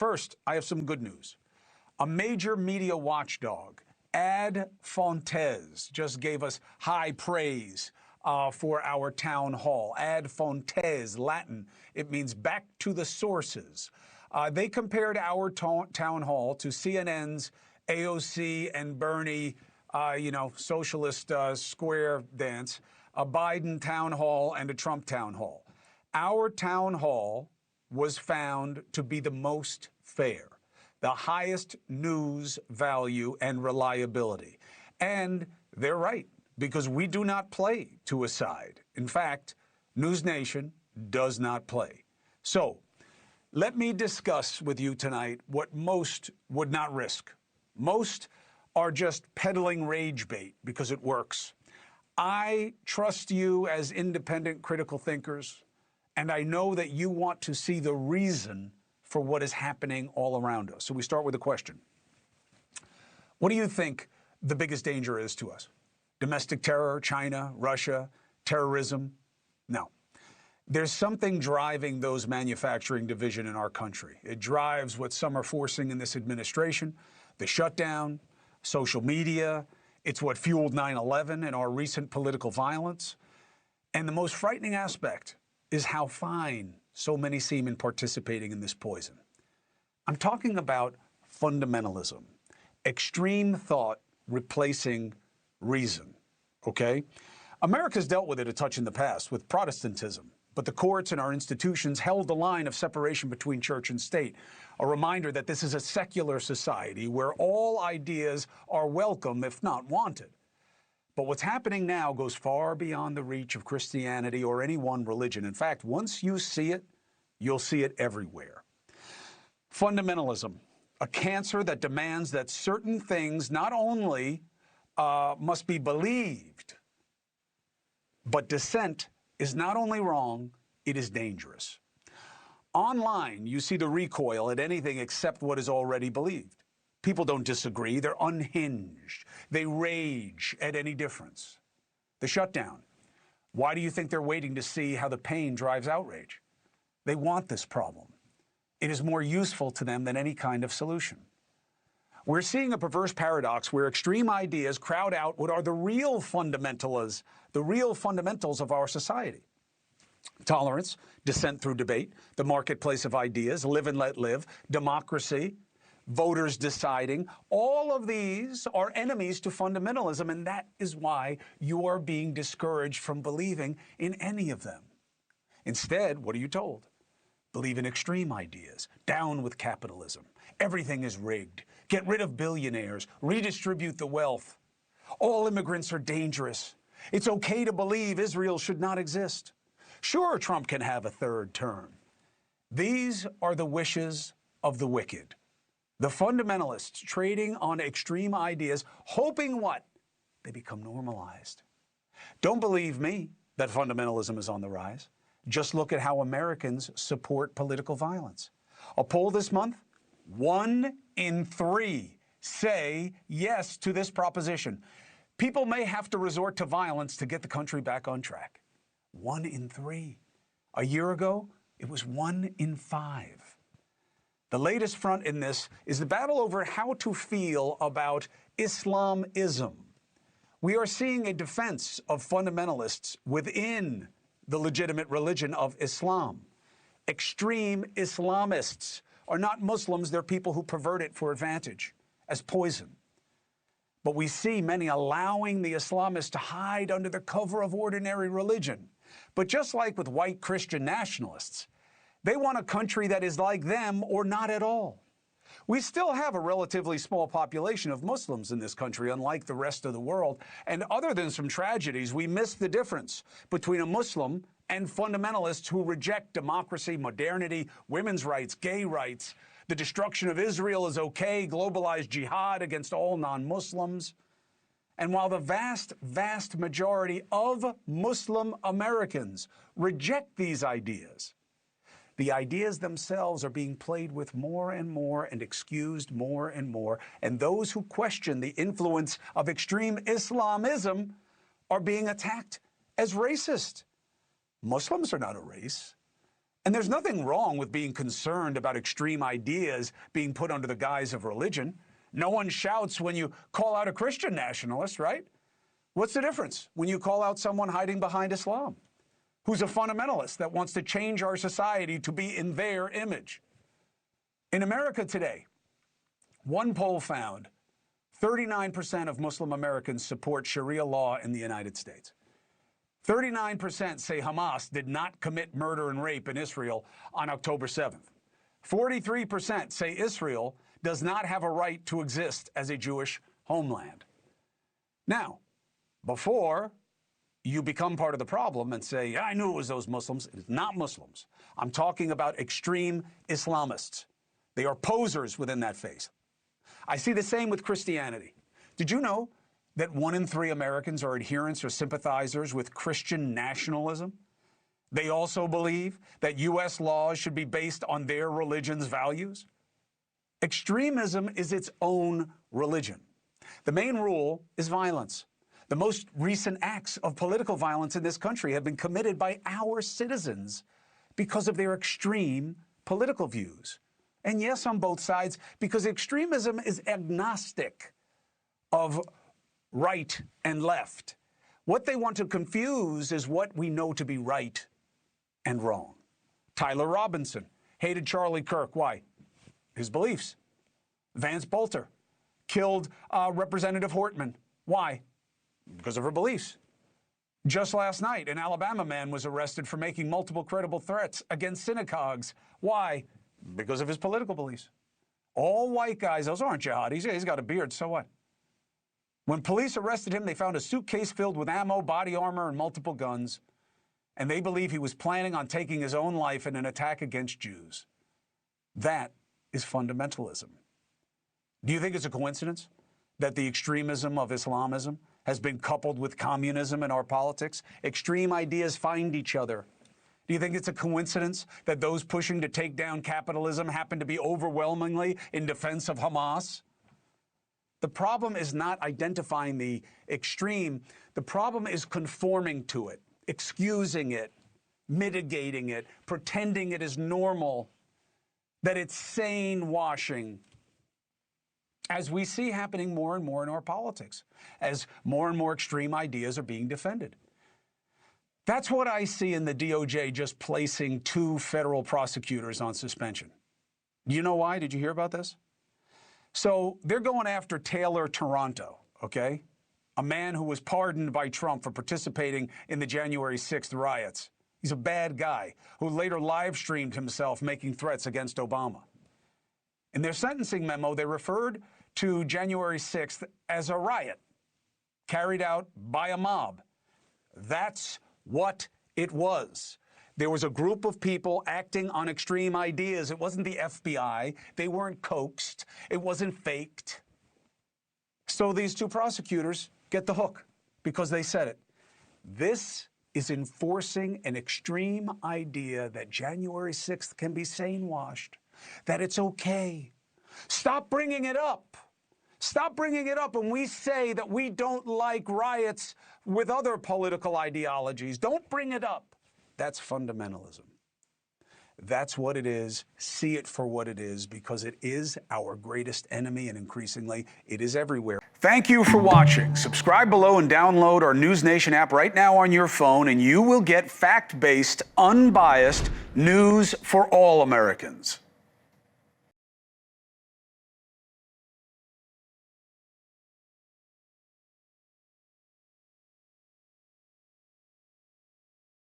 First, I have some good news. A major media watchdog, adversaries, just gave us high praise for our town hall. Adversaries, Latin, it means back to the sources. They compared our town hall to CNN's AOC and Bernie, socialist square dance, a Biden town hall and a Trump town hall. Our town hall was found to be the most fair, the highest news value and reliability. And they're right, because we do not play to a side. In fact, NewsNation does not play. So let me discuss with you tonight what most would not risk. Most are just peddling rage bait because it works. I trust you as independent critical thinkers, and I know that you want to see the reason for what is happening all around us. So we start with a question. What do you think the biggest danger is to us? Domestic terror, China, Russia, terrorism? No. There's something driving those manufacturing division in our country. It drives what some are forcing in this administration, the shutdown, social media. It's what fueled 9/11 and our recent political violence. And the most frightening aspect is how fine so many seem in participating in this poison. I'm talking about fundamentalism, extreme thought replacing reason, okay? America's dealt with it a touch in the past with Protestantism, but the courts and our institutions held the line of separation between church and state, a reminder that this is a secular society where all ideas are welcome, if not wanted. But what's happening now goes far beyond the reach of Christianity or any one religion. In fact, once you see it, you'll see it everywhere. Fundamentalism, a cancer that demands that certain things not only must be believed, but dissent is not only wrong, it is dangerous. Online, you see the recoil at anything except what is already believed. People don't disagree. They're unhinged. They rage at any difference. The shutdown. Why do you think they're waiting to see how the pain drives outrage? They want this problem. It is more useful to them than any kind of solution. We're seeing a perverse paradox where extreme ideas crowd out what are the real fundamentals of our society. Tolerance, dissent through debate, the marketplace of ideas, live and let live, democracy, voters deciding. All of these are enemies to fundamentalism, and that is why you are being discouraged from believing in any of them. Instead, what are you told? Believe in extreme ideas, down with capitalism. Everything is rigged. Get rid of billionaires, redistribute the wealth. All immigrants are dangerous. It's okay to believe Israel should not exist. Sure, Trump can have a third term. These are the wishes of the wicked. The fundamentalists trading on extreme ideas, hoping what? They become normalized. Don't believe me that fundamentalism is on the rise. Just look at how Americans support political violence. A poll this month, 1 in 3 say yes to this proposition. People may have to resort to violence to get the country back on track. 1 in 3. A year ago, it was 1 in 5. The latest front in this is the battle over how to feel about Islamism. We are seeing a defense of fundamentalists within the legitimate religion of Islam. Extreme Islamists are not Muslims, they're people who pervert it for advantage, as poison. But we see many allowing the Islamists to hide under the cover of ordinary religion. But just like with white Christian nationalists, they want a country that is like them or not at all. We still have a relatively small population of Muslims in this country, unlike the rest of the world. And other than some tragedies, we miss the difference between a Muslim and fundamentalists who reject democracy, modernity, women's rights, gay rights. The destruction of Israel is okay, globalized jihad against all non-Muslims. And while the vast, vast majority of Muslim Americans reject these ideas, the ideas themselves are being played with more and more and excused more and more. And those who question the influence of extreme Islamism are being attacked as racist. Muslims are not a race. And there's nothing wrong with being concerned about extreme ideas being put under the guise of religion. No one shouts when you call out a Christian nationalist, right? What's the difference when you call out someone hiding behind Islam, who's a fundamentalist that wants to change our society to be in their image? In America today, one poll found 39% of Muslim Americans support Sharia law in the United States. 39% say Hamas did not commit murder and rape in Israel on October 7th. 43% say Israel does not have a right to exist as a Jewish homeland. Now, before you become part of the problem and say, I knew it was those Muslims, it's not Muslims. I'm talking about extreme Islamists. They are posers within that faith. I see the same with Christianity. Did you know that 1 in 3 Americans are adherents or sympathizers with Christian nationalism? They also believe that U.S. laws should be based on their religion's values. Extremism is its own religion. The main rule is violence. The most recent acts of political violence in this country have been committed by our citizens because of their extreme political views. And yes, on both sides, because extremism is agnostic of right and left. What they want to confuse is what we know to be right and wrong. Tyler Robinson hated Charlie Kirk. Why? His beliefs. Vance Bolter killed Representative Hortman. Why? Because of her beliefs. Just last night, an Alabama man was arrested for making multiple credible threats against synagogues. Why? Because of his political beliefs. All white guys, those aren't jihadis. Yeah, he's got a beard, so what? When police arrested him, they found a suitcase filled with ammo, body armor, and multiple guns, and they believe he was planning on taking his own life in an attack against Jews. That is fundamentalism. Do you think it's a coincidence that the extremism of Islamism has been coupled with communism in our politics? Extreme ideas find each other. Do you think it's a coincidence that those pushing to take down capitalism happen to be overwhelmingly in defense of Hamas? The problem is not identifying the extreme. The problem is conforming to it, excusing it, mitigating it, pretending it is normal, that it's sane washing, as we see happening more and more in our politics, as more and more extreme ideas are being defended. That's what I see in the DOJ just placing 2 federal prosecutors on suspension. You know why? Did you hear about this? So they're going after Taylor Toronto, okay? A man who was pardoned by Trump for participating in the January 6th riots. He's a bad guy who later live-streamed himself making threats against Obama. In their sentencing memo, they referred to January 6th as a riot carried out by a mob. That's what it was. There was a group of people acting on extreme ideas. It wasn't the FBI. They weren't coaxed. It wasn't faked. So these 2 prosecutors get the hook because they said it. This is enforcing an extreme idea that January 6th can be sane washed, that it's okay. Stop bringing it up. Stop bringing it up when we say that we don't like riots with other political ideologies. Don't bring it up. That's fundamentalism. That's what it is. See it for what it is, because it is our greatest enemy, and increasingly, it is everywhere. Thank you for watching. Subscribe below and download our NewsNation app right now on your phone, and you will get fact-based, unbiased news for all Americans.